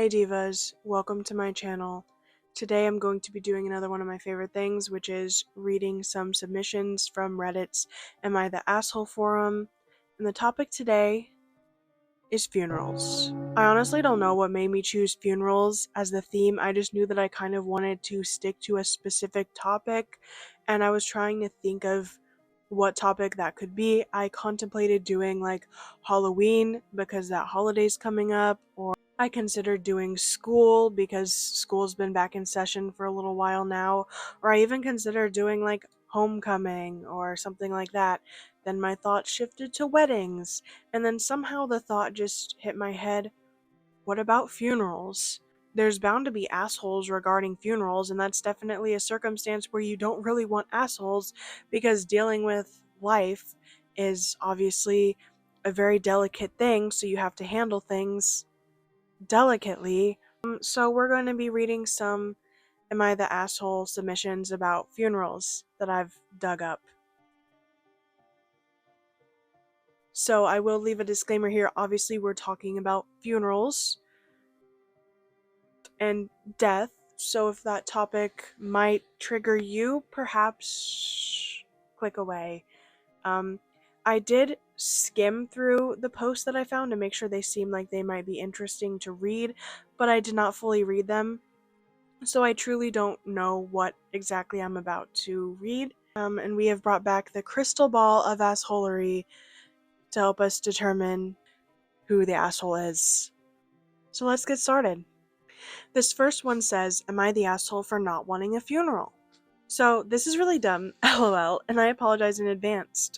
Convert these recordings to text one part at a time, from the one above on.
Hey divas, welcome to my channel. Today I'm going to be doing another one of my favorite things, which is reading some submissions from Reddit's Am I the Asshole forum, and the topic today is funerals. I honestly don't know what made me choose funerals as the theme. I just knew that I kind of wanted to stick to a specific topic, and I was trying to think of what topic that could be. I contemplated doing like Halloween because that holiday's coming up, or I considered doing school because school's been back in session for a little while now, or I even considered doing like homecoming or something like that. Then my thoughts shifted to weddings, and then somehow the thought just hit my head, what about funerals? There's bound to be assholes regarding funerals, and that's definitely a circumstance where you don't really want assholes because dealing with life is obviously a very delicate thing, so you have to handle things delicately. So we're going to be reading some Am I the Asshole submissions about funerals that I've dug up. So I will leave a disclaimer here. Obviously, we're talking about funerals and death. So if that topic might trigger you, perhaps click away. I did skim through the posts that I found to make sure they seemed like they might be interesting to read, but I did not fully read them. So I truly don't know what exactly I'm about to read. And we have brought back the crystal ball of assholery to help us determine who the asshole is. So let's get started. This first one says, am I the asshole for not wanting a funeral? So this is really dumb, lol, and I apologize in advance.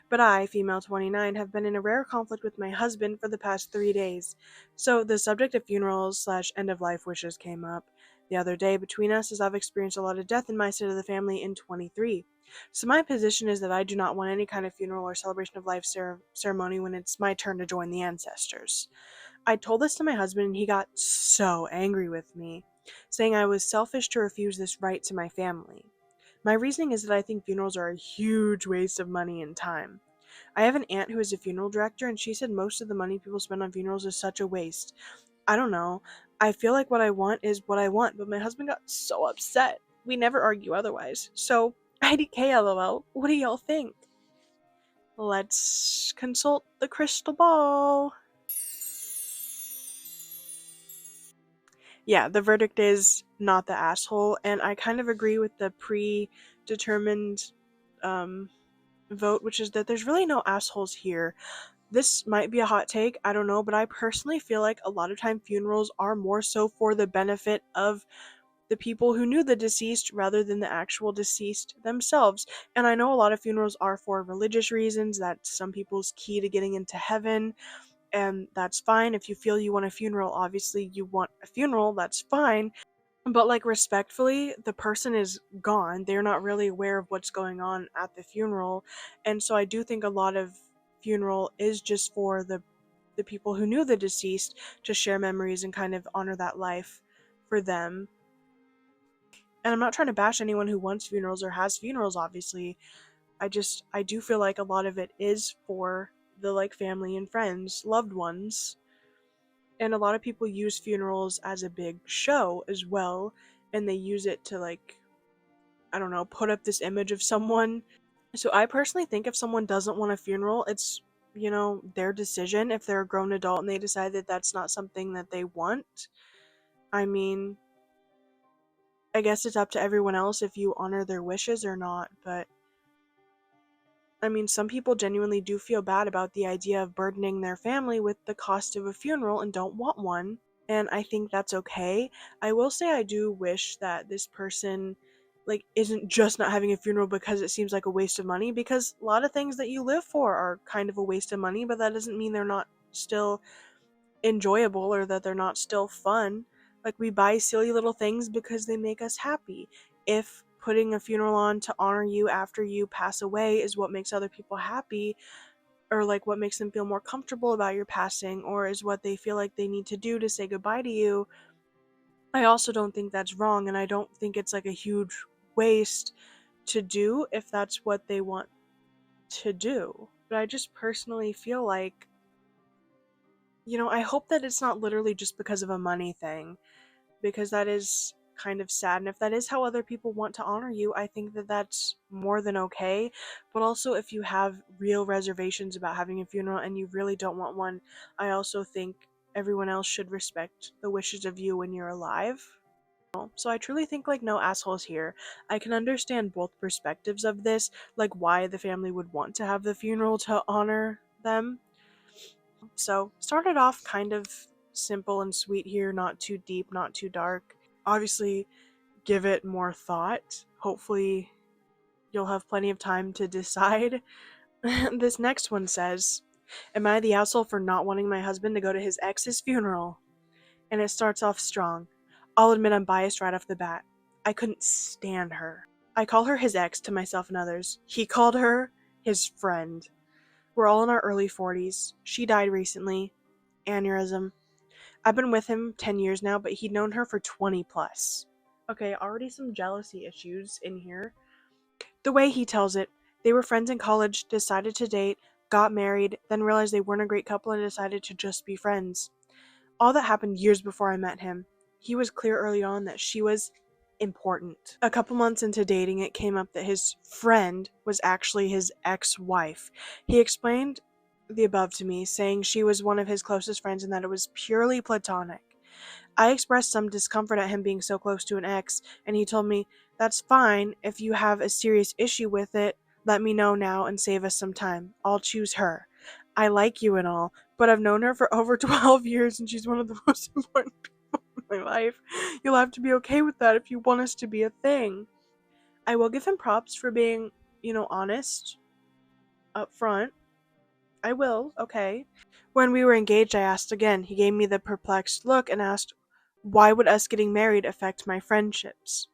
But I, female 29, have been in a rare conflict with my husband for the past 3 days. So the subject of funerals / end of life wishes came up the other day between us, as I've experienced a lot of death in my side of the family in 23. So my position is that I do not want any kind of funeral or celebration of life ceremony when it's my turn to join the ancestors. I told this to my husband and he got so angry with me, saying I was selfish to refuse this right to my family. My reasoning is that I think funerals are a huge waste of money and time. I have an aunt who is a funeral director, and she said most of the money people spend on funerals is such a waste. I don't know. I feel like what I want is what I want, but my husband got so upset. We never argue otherwise. So, IDK LOL. What do y'all think? Let's consult the crystal ball. Yeah, the verdict is not the asshole, and I kind of agree with the predetermined vote, which is that there's really no assholes here. This might be a hot take, I don't know, but I personally feel like a lot of time funerals are more so for the benefit of the people who knew the deceased rather than the actual deceased themselves. And I know a lot of funerals are for religious reasons, that's some people's key to getting into heaven, and that's fine. If you feel you want a funeral, obviously you want a funeral, that's fine. But like, respectfully, the person is gone. They're not really aware of what's going on at the funeral. And so I do think a lot of funeral is just for the people who knew the deceased to share memories and kind of honor that life for them. And I'm not trying to bash anyone who wants funerals or has funerals, obviously. I do feel like a lot of it is for the like family and friends, loved ones. And a lot of people use funerals as a big show as well, and they use it to, like, I don't know, put up this image of someone. So I personally think if someone doesn't want a funeral, it's, their decision. If they're a grown adult and they decide that that's not something that they want, I mean, I guess it's up to everyone else if you honor their wishes or not. But I mean, some people genuinely do feel bad about the idea of burdening their family with the cost of a funeral and don't want one. And I think that's okay. I will say I do wish that this person, like, isn't just not having a funeral because it seems like a waste of money, because a lot of things that you live for are kind of a waste of money, but that doesn't mean they're not still enjoyable or that they're not still fun. Like, we buy silly little things because they make us happy. If putting a funeral on to honor you after you pass away is what makes other people happy, or like what makes them feel more comfortable about your passing, or is what they feel like they need to do to say goodbye to you, I also don't think that's wrong, and I don't think it's like a huge waste to do if that's what they want to do. But I just personally feel like I hope that it's not literally just because of a money thing, because that is kind of sad. And if that is how other people want to honor you, I think that that's more than okay. But also, if you have real reservations about having a funeral and you really don't want one, I also think everyone else should respect the wishes of you when you're alive. So I truly think like no assholes here. I can understand both perspectives of this, like why the family would want to have the funeral to honor them. So started off kind of simple and sweet here, not too deep, not too dark. Obviously, give it more thought. Hopefully, you'll have plenty of time to decide. This next one says, am I the asshole for not wanting my husband to go to his ex's funeral? And it starts off strong. I'll admit I'm biased right off the bat. I couldn't stand her. I call her his ex to myself and others. He called her his friend. We're all in our early 40s. She died recently. Aneurysm. I've been with him 10 years now, but he'd known her for 20 plus. Okay, already some jealousy issues in here. The way he tells it, they were friends in college, decided to date, got married, then realized they weren't a great couple and decided to just be friends. All that happened years before I met him. He was clear early on that she was important. A couple months into dating, it came up that his friend was actually his ex-wife. He explained the above to me, saying she was one of his closest friends and that it was purely platonic. I expressed some discomfort at him being so close to an ex, and he told me, that's fine. If you have a serious issue with it, let me know now and save us some time. I'll choose her. I like you and all, but I've known her for over 12 years and she's one of the most important people in my life. You'll have to be okay with that if you want us to be a thing. I will give him props for being, honest, upfront. I will, okay. When we were engaged, I asked again. He gave me the perplexed look and asked, why would us getting married affect my friendships?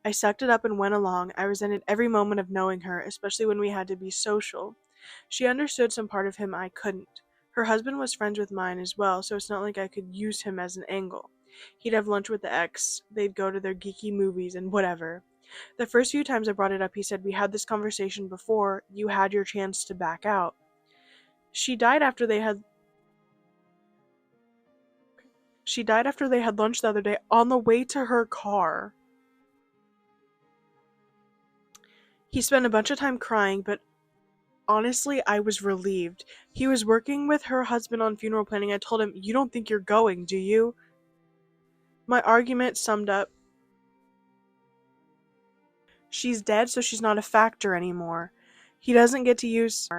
I sucked it up and went along. I resented every moment of knowing her, especially when we had to be social. She understood some part of him I couldn't. Her husband was friends with mine as well, so it's not like I could use him as an angle. He'd have lunch with the ex, they'd go to their geeky movies and whatever. The first few times I brought it up, he said, we had this conversation before, you had your chance to back out. She died after they had She died after they had lunch the other day on the way to her car. He spent a bunch of time crying, but honestly, I was relieved. He was working with her husband on funeral planning. I told him, you don't think you're going, do you? My argument summed up, she's dead, so she's not a factor anymore. He doesn't get to use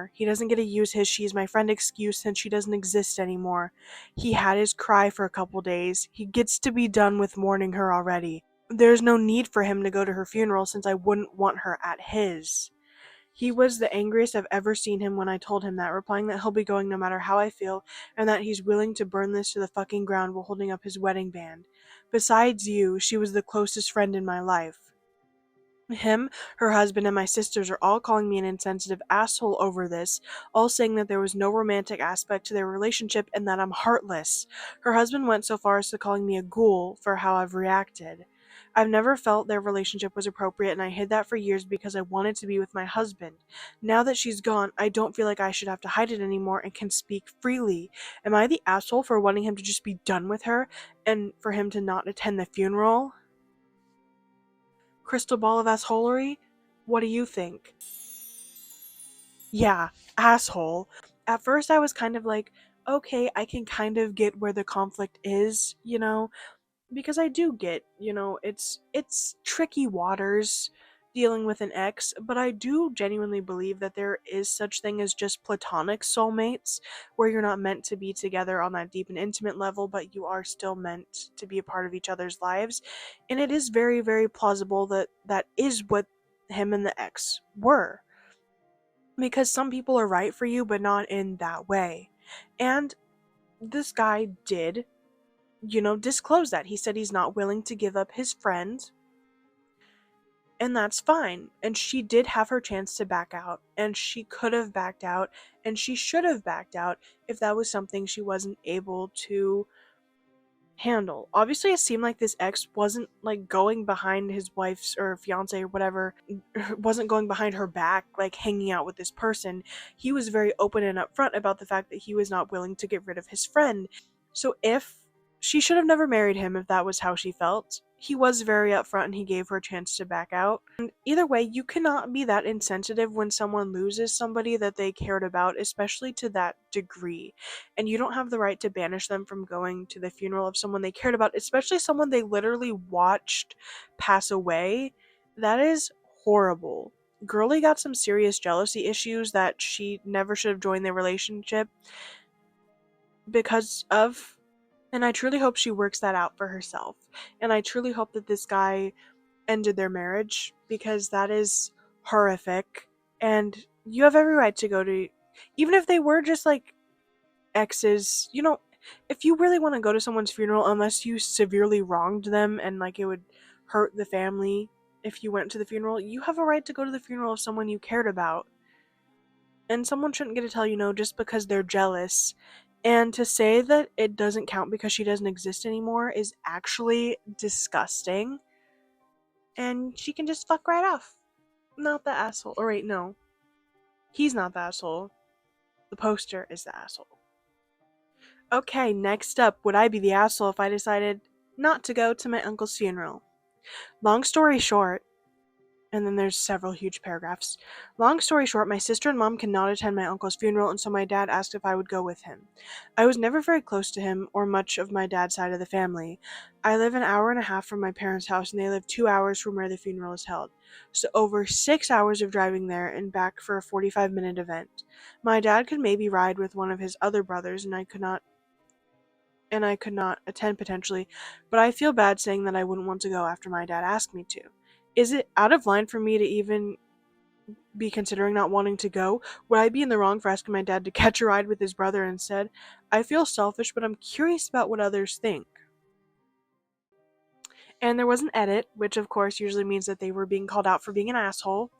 his she's my friend excuse since she doesn't exist anymore. He had his cry for a couple days. He gets to be done with mourning her already. There's no need for him to go to her funeral since I wouldn't want her at his. He was the angriest I've ever seen him when I told him that, replying that he'll be going no matter how I feel and that he's willing to burn this to the fucking ground while holding up his wedding band. Besides you, she was the closest friend in my life. Him, her husband, and my sisters are all calling me an insensitive asshole over this, all saying that there was no romantic aspect to their relationship and that I'm heartless. Her husband went so far as to calling me a ghoul for how I've reacted. I've never felt their relationship was appropriate and I hid that for years because I wanted to be with my husband. Now that she's gone, I don't feel like I should have to hide it anymore and can speak freely. Am I the asshole for wanting him to just be done with her and for him to not attend the funeral? Crystal ball of assholery? What do you think? Yeah, asshole. At first I was kind of like, okay, I can kind of get where the conflict is, because I do get, it's tricky waters dealing with an ex, but I do genuinely believe that there is such thing as just platonic soulmates where you're not meant to be together on that deep and intimate level, but you are still meant to be a part of each other's lives. And it is very, very plausible that that is what him and the ex were. Because some people are right for you, but not in that way. And this guy did disclose that. He said he's not willing to give up his friend, and that's fine. And she did have her chance to back out, and she could have backed out, and she should have backed out if that was something she wasn't able to handle. Obviously, it seemed like this ex wasn't like going behind his wife's or fiance or whatever, wasn't going behind her back, like hanging out with this person. He was very open and upfront about the fact that he was not willing to get rid of his friend. So if she should have never married him if that was how she felt. He was very upfront and he gave her a chance to back out. And either way, you cannot be that insensitive when someone loses somebody that they cared about, especially to that degree. And you don't have the right to banish them from going to the funeral of someone they cared about, especially someone they literally watched pass away. That is horrible. Girlie got some serious jealousy issues that she never should have joined their relationship because of, and I truly hope she works that out for herself. And I truly hope that this guy ended their marriage because that is horrific. And you have every right to go to, even if they were just like exes, if you really want to go to someone's funeral, unless you severely wronged them and like it would hurt the family if you went to the funeral, you have a right to go to the funeral of someone you cared about. And someone shouldn't get to tell you no just because they're jealous. And to say that it doesn't count because she doesn't exist anymore is actually disgusting. And she can just fuck right off. Not the asshole. Or wait, no. He's not the asshole. The poster is the asshole. Okay, next up, would I be the asshole if I decided not to go to my uncle's funeral? Long story short, and then there's several huge paragraphs. Long story short, my sister and mom cannot attend my uncle's funeral, and so my dad asked if I would go with him. I was never very close to him or much of my dad's side of the family. I live an hour and a half from my parents' house, and they live 2 hours from where the funeral is held. So over 6 hours of driving there and back for a 45-minute event. My dad could maybe ride with one of his other brothers, and I could not attend potentially, but I feel bad saying that I wouldn't want to go after my dad asked me to. Is it out of line for me to even be considering not wanting to go? Would I be in the wrong for asking my dad to catch a ride with his brother instead? I feel selfish, but I'm curious about what others think. And there was an edit, which of course usually means that they were being called out for being an asshole.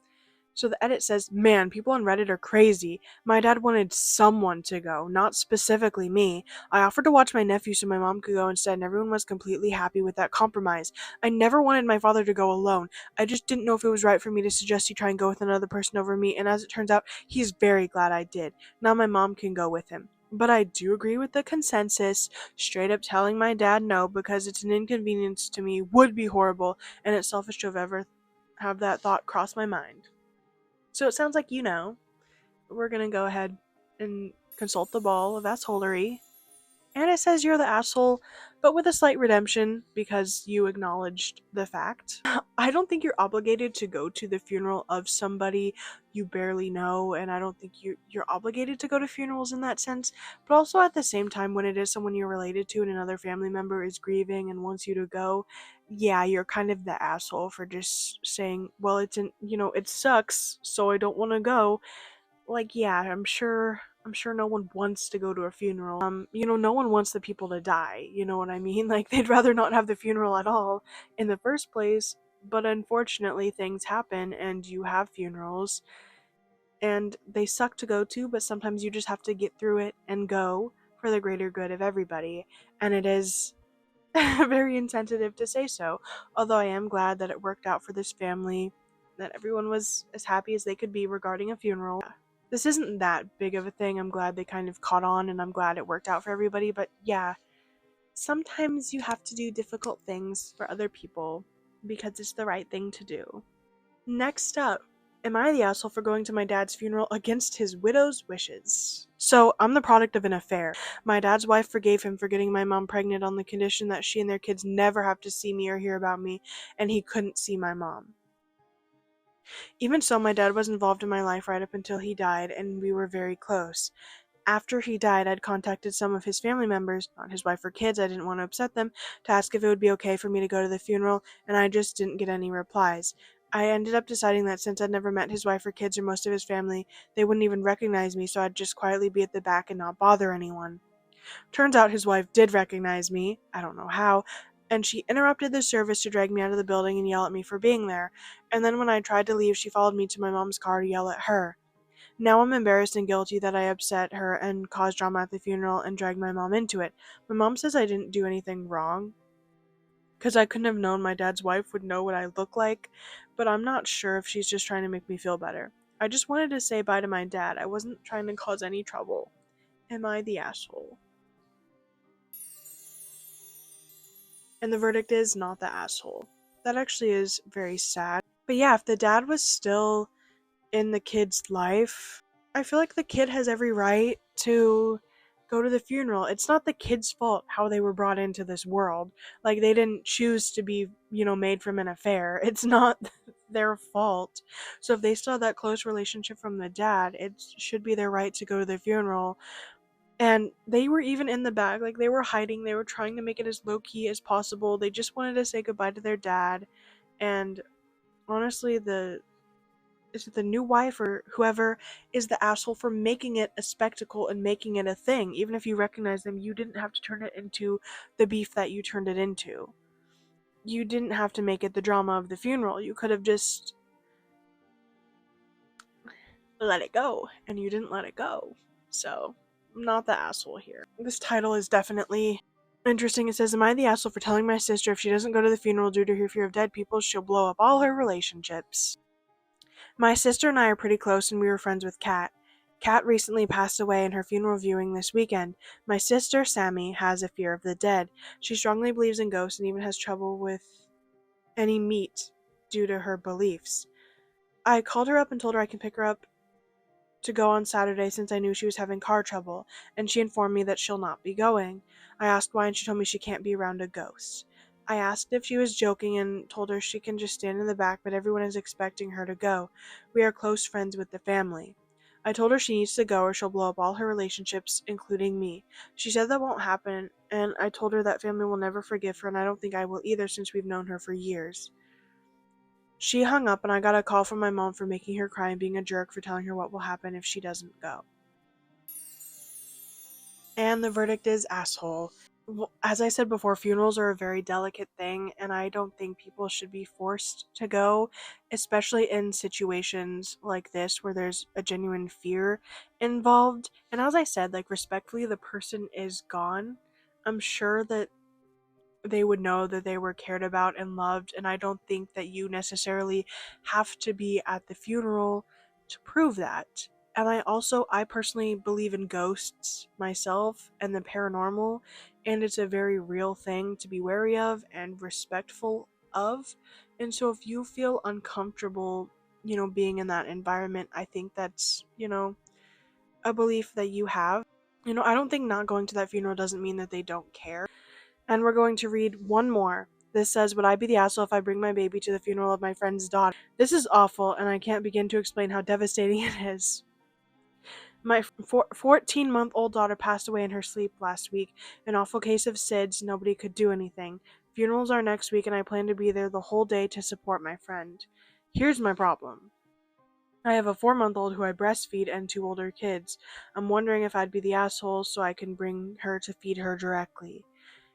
So the edit says, "Man, people on Reddit are crazy. My dad wanted someone to go, not specifically me. I offered to watch my nephew so my mom could go instead, and everyone was completely happy with that compromise. I never wanted my father to go alone. I just didn't know if it was right for me to suggest he try and go with another person over me, and as it turns out, he's very glad I did. Now my mom can go with him. But I do agree with the consensus. Straight up telling my dad no because it's an inconvenience to me would be horrible, and it's selfish to have ever have that thought cross my mind." So it sounds like we're gonna go ahead and consult the ball of assholery. And it says you're the asshole, but with a slight redemption because you acknowledged the fact. I don't think you're obligated to go to the funeral of somebody you barely know, and I don't think you're obligated to go to funerals in that sense. But also at the same time, when it is someone you're related to and another family member is grieving and wants you to go, yeah, you're kind of the asshole for just saying, well, it sucks, so I don't want to go. Like, yeah, I'm sure no one wants to go to a funeral. No one wants the people to die, you know what I mean? Like, they'd rather not have the funeral at all in the first place, but unfortunately things happen and you have funerals and they suck to go to, but sometimes you just have to get through it and go for the greater good of everybody. And it is very insensitive to say so, although I am glad that it worked out for this family, that everyone was as happy as they could be regarding a funeral. This isn't that big of a thing. I'm glad they kind of caught on and I'm glad it worked out for everybody. But yeah, sometimes you have to do difficult things for other people because it's the right thing to do. Next up, am I the asshole for going to my dad's funeral against his widow's wishes? So, I'm the product of an affair. My dad's wife forgave him for getting my mom pregnant on the condition that she and their kids never have to see me or hear about me, and he couldn't see my mom. Even so, my dad was involved in my life right up until he died, and we were very close. After he died, I'd contacted some of his family members, not his wife or kids, I didn't want to upset them, to ask if it would be okay for me to go to the funeral, and I just didn't get any replies. I ended up deciding that since I'd never met his wife or kids or most of his family, they wouldn't even recognize me, so I'd just quietly be at the back and not bother anyone. Turns out his wife did recognize me, I don't know how, and she interrupted the service to drag me out of the building and yell at me for being there, and then when I tried to leave, she followed me to my mom's car to yell at her. Now I'm embarrassed and guilty that I upset her and caused drama at the funeral and dragged my mom into it. My mom says I didn't do anything wrong, because I couldn't have known my dad's wife would know what I look like, but I'm not sure if she's just trying to make me feel better. I just wanted to say bye to my dad. I wasn't trying to cause any trouble. Am I the asshole? And the verdict is not the asshole. That actually is very sad. But yeah, if the dad was still in the kid's life, I feel like the kid has every right to go to the funeral. It's not the kid's fault how they were brought into this world. Like, they didn't choose to be, made from an affair. It's not their fault. So if they still have that close relationship from the dad, it should be their right to go to the funeral. And they were even in the back, like, they were hiding, they were trying to make it as low key as possible. They just wanted to say goodbye to their dad. And honestly, is it the new wife or whoever is the asshole for making it a spectacle and making it a thing? Even if you recognize them, you didn't have to turn it into the beef that you turned it into. You didn't have to make it the drama of the funeral. You could have just let it go, and you didn't let it go. So, I'm not the asshole here. This title is definitely interesting. It says, "Am I the asshole for telling my sister if she doesn't go to the funeral due to her fear of dead people, she'll blow up all her relationships?" My sister and I are pretty close, and we were friends with Kat. Kat recently passed away in her funeral viewing this weekend. My sister, Sammy, has a fear of the dead. She strongly believes in ghosts and even has trouble with any meat due to her beliefs. I called her up and told her I can pick her up to go on Saturday since I knew she was having car trouble, and she informed me that she'll not be going. I asked why, and she told me she can't be around a ghost. I asked if she was joking and told her she can just stand in the back, but everyone is expecting her to go. We are close friends with the family. I told her she needs to go or she'll blow up all her relationships, including me. She said that won't happen, and I told her that family will never forgive her, and I don't think I will either since we've known her for years. She hung up, and I got a call from my mom for making her cry and being a jerk for telling her what will happen if she doesn't go. And the verdict is asshole. As I said before, funerals are a very delicate thing, and I don't think people should be forced to go, especially in situations like this where there's a genuine fear involved. And as I said, like, respectfully, the person is gone. I'm sure that they would know that they were cared about and loved, and I don't think that you necessarily have to be at the funeral to prove that. And I personally believe in ghosts myself and the paranormal, and it's a very real thing to be wary of and respectful of. And so if you feel uncomfortable, being in that environment, I think that's, a belief that you have. I don't think not going to that funeral doesn't mean that they don't care. And we're going to read one more. This says, "Would I be the asshole if I bring my baby to the funeral of my friend's daughter?" This is awful, and I can't begin to explain how devastating it is. My 14-month-old daughter passed away in her sleep last week. An awful case of SIDS, nobody could do anything. Funerals are next week, and I plan to be there the whole day to support my friend. Here's my problem. I have a 4-month-old who I breastfeed and 2 older kids. I'm wondering if I'd be the asshole so I can bring her to feed her directly.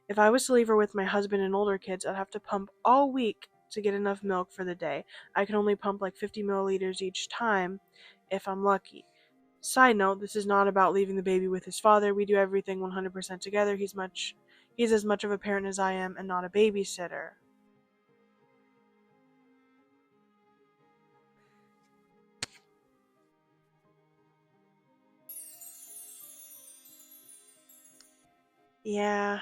If I was to leave her with my husband and older kids, I'd have to pump all week to get enough milk for the day. I can only pump like 50 milliliters each time if I'm lucky. Side note, this is not about leaving the baby with his father. We do everything 100% together. He's as much of a parent as I am and not a babysitter. Yeah,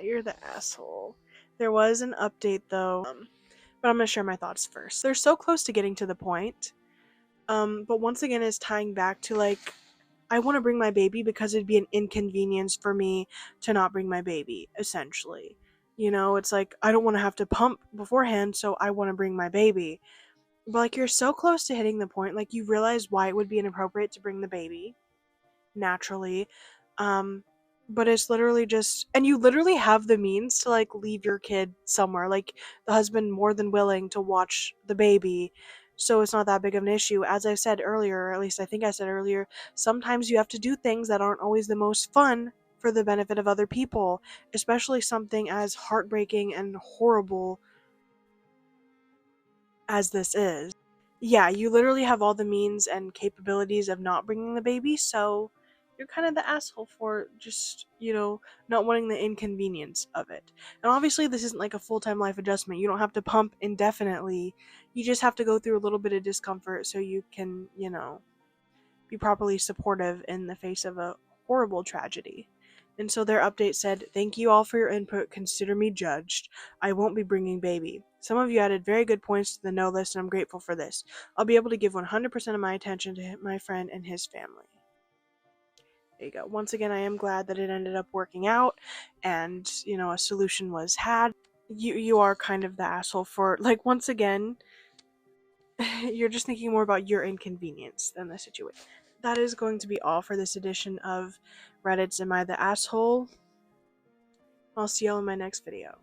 you're the asshole. There was an update though, but I'm gonna share my thoughts first. They're so close to getting to the point. But once again, it's tying back to, like, I want to bring my baby because it'd be an inconvenience for me to not bring my baby, essentially. It's like, I don't want to have to pump beforehand, so I want to bring my baby. But, like, you're so close to hitting the point, like, you realize why it would be inappropriate to bring the baby, naturally. Um, but it's literally just, and you literally have the means to, like, leave your kid somewhere. Like, the husband more than willing to watch the baby, so it's not that big of an issue. As I said earlier, or at least I think I said earlier, sometimes you have to do things that aren't always the most fun for the benefit of other people, especially something as heartbreaking and horrible as this is. Yeah, you literally have all the means and capabilities of not bringing the baby, so you're kind of the asshole for just, not wanting the inconvenience of it. And obviously, this isn't like a full time life adjustment. You don't have to pump indefinitely. You just have to go through a little bit of discomfort so you can, be properly supportive in the face of a horrible tragedy. And so their update said, "Thank you all for your input. Consider me judged. I won't be bringing baby. Some of you added very good points to the no list, and I'm grateful for this. I'll be able to give 100% of my attention to my friend and his family." There you go. Once again, I am glad that it ended up working out, and a solution was had. You are kind of the asshole for, like, once again, you're just thinking more about your inconvenience than the situation. That is going to be all for this edition of Reddit's Am I the Asshole? I'll see y'all in my next video.